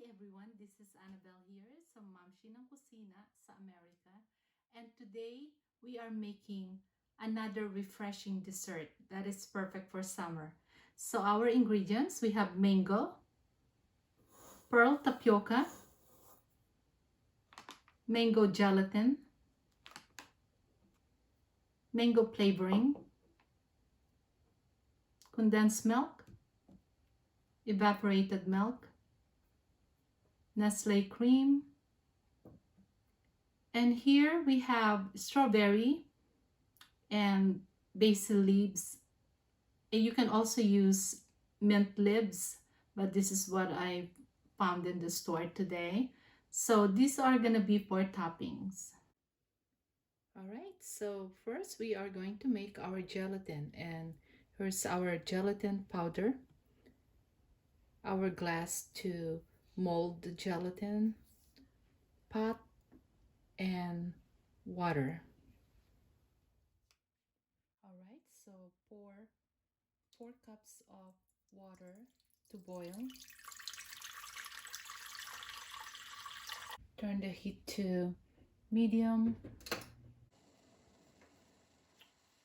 everyone, this is Annabelle here sa Mamshi ng Kusina sa America. And today, we are making another refreshing dessert that is perfect for summer. So our ingredients, we have mango, pearl tapioca, mango gelatin, mango flavoring, condensed milk, evaporated milk, Nestle cream, and here we have strawberry and basil leaves. And you can also use mint leaves, but this is what I found in the store today. So these are gonna be for toppings. All right, so first we are going to make our gelatin, and here's our gelatin powder, our glass to mold the gelatin, pot, and water. All right, so pour 4 cups of water to boil. Turn the heat to medium.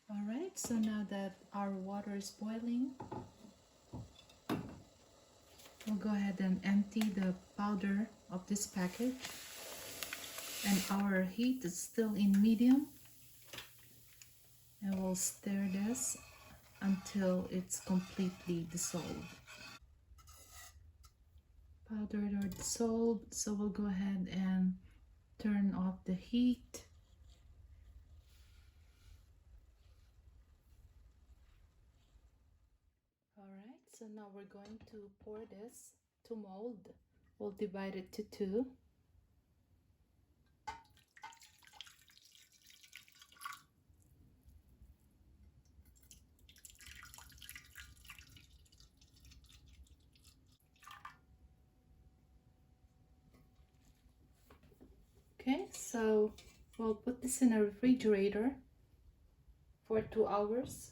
All right, so now that our water is boiling, we'll go ahead and empty the powder of this package. And our heat is still in medium. And we'll stir this until it's completely dissolved. Powdered or dissolved, so we'll go ahead and turn off the heat. All right, so now we're going to pour this to mold. We'll divide it to 2. Okay, so we'll put this in a refrigerator for 2 hours.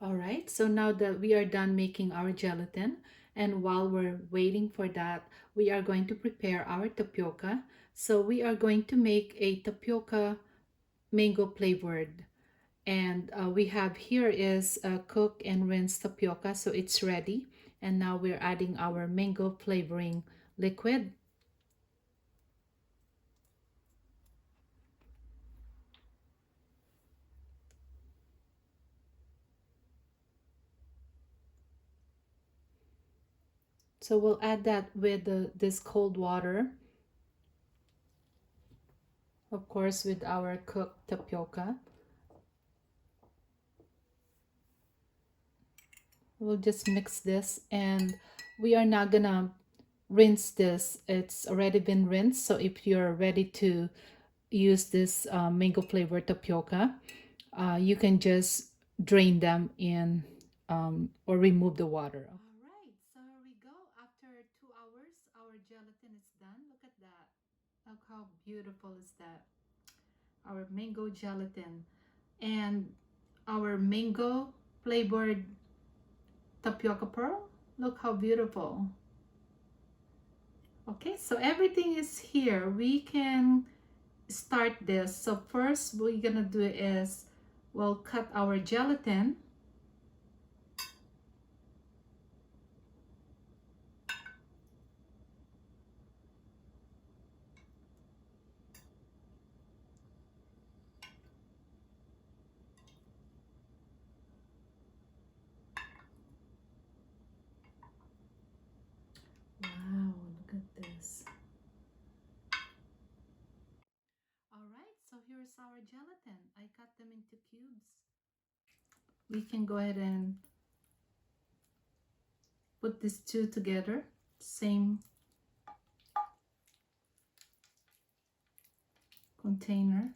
All right, so now that we are done making our gelatin, and while we're waiting for that, we are going to prepare our tapioca. So we are going to make a tapioca mango flavored. And we have here is cook and rinse tapioca, so it's ready. And now we're adding our mango flavoring liquid. So we'll add that with this cold water, of course, with our cooked tapioca. We'll just mix this, and we are not gonna rinse this. It's already been rinsed, so if you're ready to use this mango flavored tapioca, you can just drain them in or remove the water. All right, so here we go. After 2 hours, our gelatin is done. Look at that. Look how beautiful is that. Our mango gelatin and our mango flavored tapioca pearl. Look how beautiful. Okay, so everything is here. We can start this. So first what we're gonna do is we'll cut our gelatin. Wow, look at this. All right, so here's our gelatin. I cut them into cubes. We can go ahead and put these two together, same container.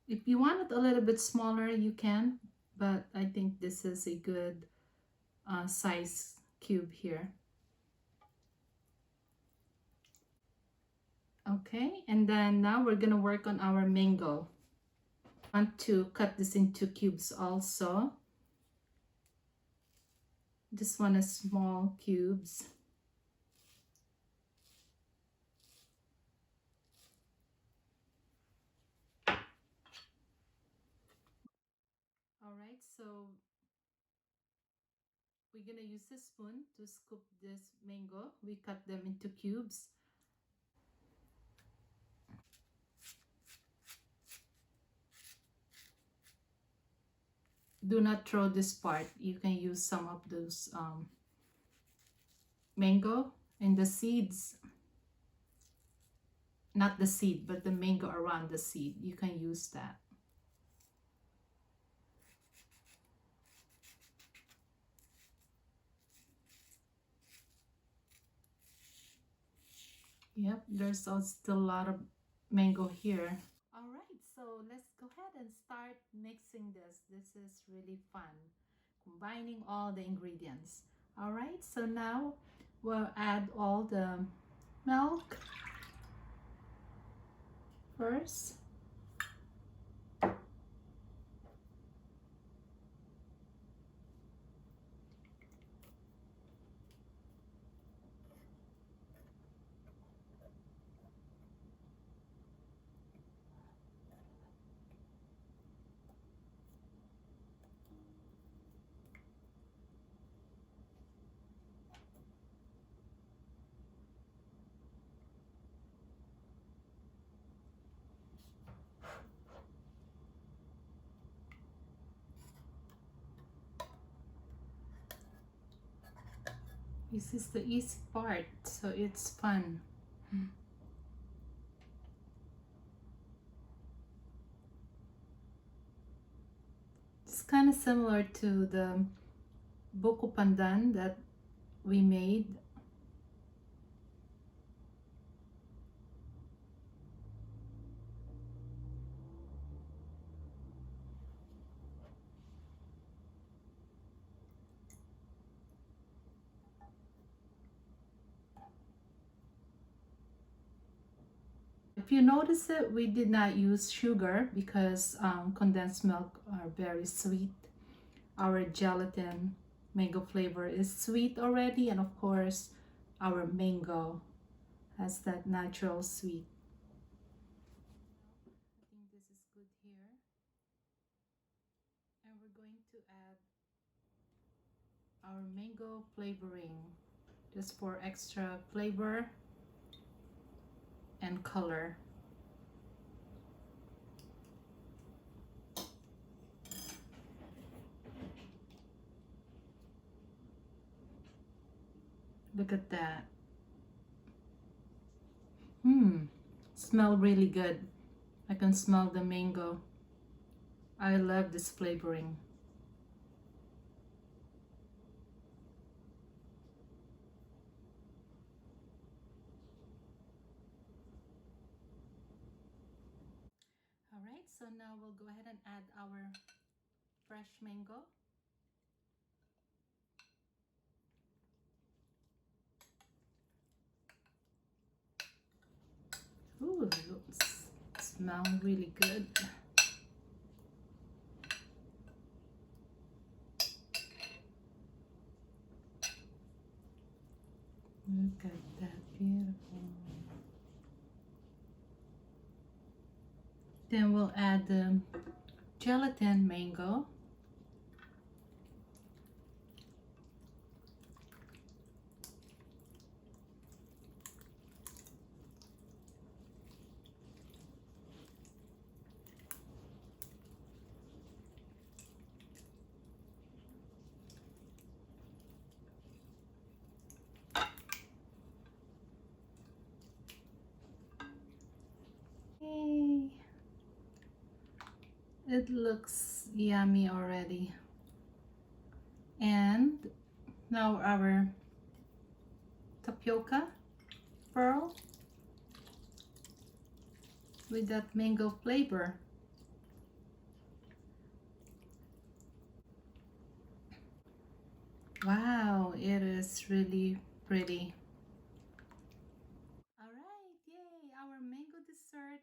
If you want it a little bit smaller, you can, but I think this is a good size cube here. Okay, and then now we're gonna work on our mango. I want to cut this into cubes also. This one is small cubes. All right, so we're gonna use a spoon to scoop this mango. We cut them into cubes. Do not throw this part. You can use some of those mango and the seeds, not the seed, but the mango around the seed. You can use that. Yep, there's also still a lot of mango here. All right, so let's go ahead and start mixing this. This is really fun, combining all the ingredients. All right, so now we'll add all the milk first. This is the easy part, so it's fun. It's kind of similar to the buko pandan that we made. If you notice it, we did not use sugar because condensed milk are very sweet. Our gelatin mango flavor is sweet already, and of course, our mango has that natural sweet. I think this is good here. And we're going to add our mango flavoring just for extra flavor and color. Look at that. Smell really good. I can smell the mango. I love this flavoring. All right, so now we'll go ahead and add our fresh mango. Ooh, looks smell really good. Look at that, beautiful. Then we'll add the gelatin mango. Yay! It looks yummy already. And now our tapioca pearl with that mango flavor. Wow, it is really pretty. All right, yay! Our mango dessert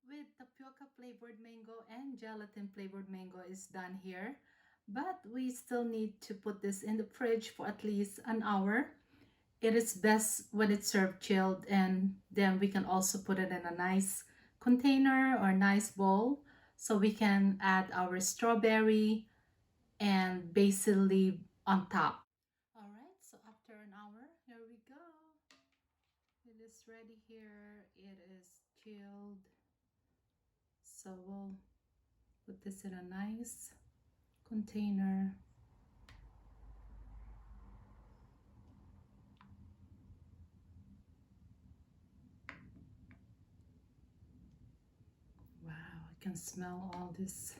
with tapioca flavored mango and gelatin flavored mango is done here. but we still need to put this in the fridge for at least an hour. It is best when it's served chilled, and then we can also put it in a nice container or nice bowl so we can add our strawberry and basil leaf on top. All right, so after an hour, here we go. It is ready here. It is chilled. So we'll put this in a nice container. Wow, I can smell all this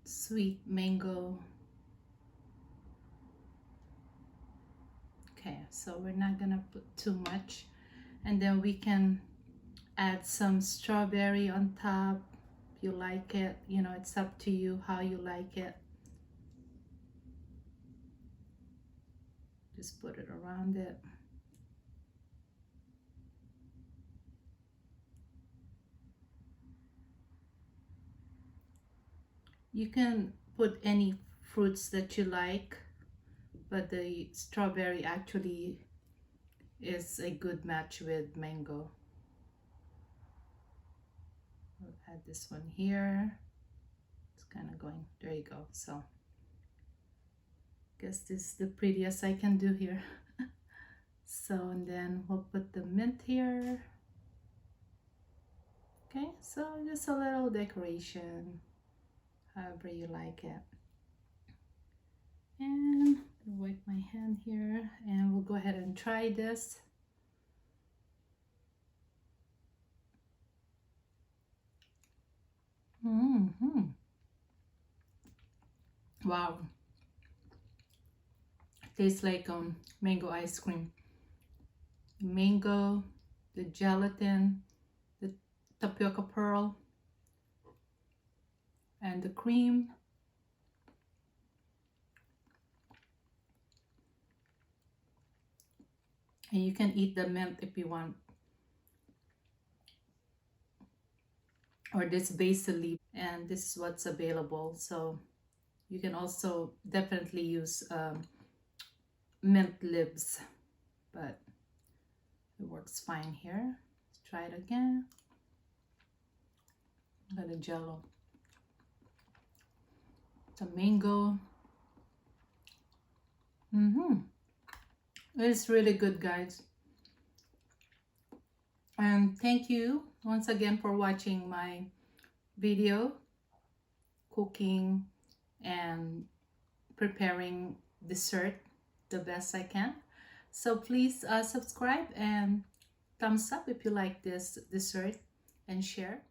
sweet mango. Okay, so we're not gonna put too much, and then we can add some strawberry on top if you like it. You know, it's up to you how you like it. Just put it around it. You can put any fruits that you like, but the strawberry actually is a good match with mango. We'll add this one here. It's kind of going, there you go. So guess this is the prettiest I can do here. So, and then we'll put the mint here. Okay, so just a little decoration, however you like it. And wipe my hand here, and we'll go ahead and try this. Wow, tastes like mango ice cream. Mango, the gelatin, the tapioca pearl, and the cream. And you can eat the mint if you want, or this basil leaf, and this is what's available. So you can also definitely use mint leaves, but it works fine here. Let's try it again. Got a jello, the mango. It's really good, guys. And thank you once again for watching my video cooking and preparing dessert the best I can. So please subscribe and thumbs up if you like this dessert, and share.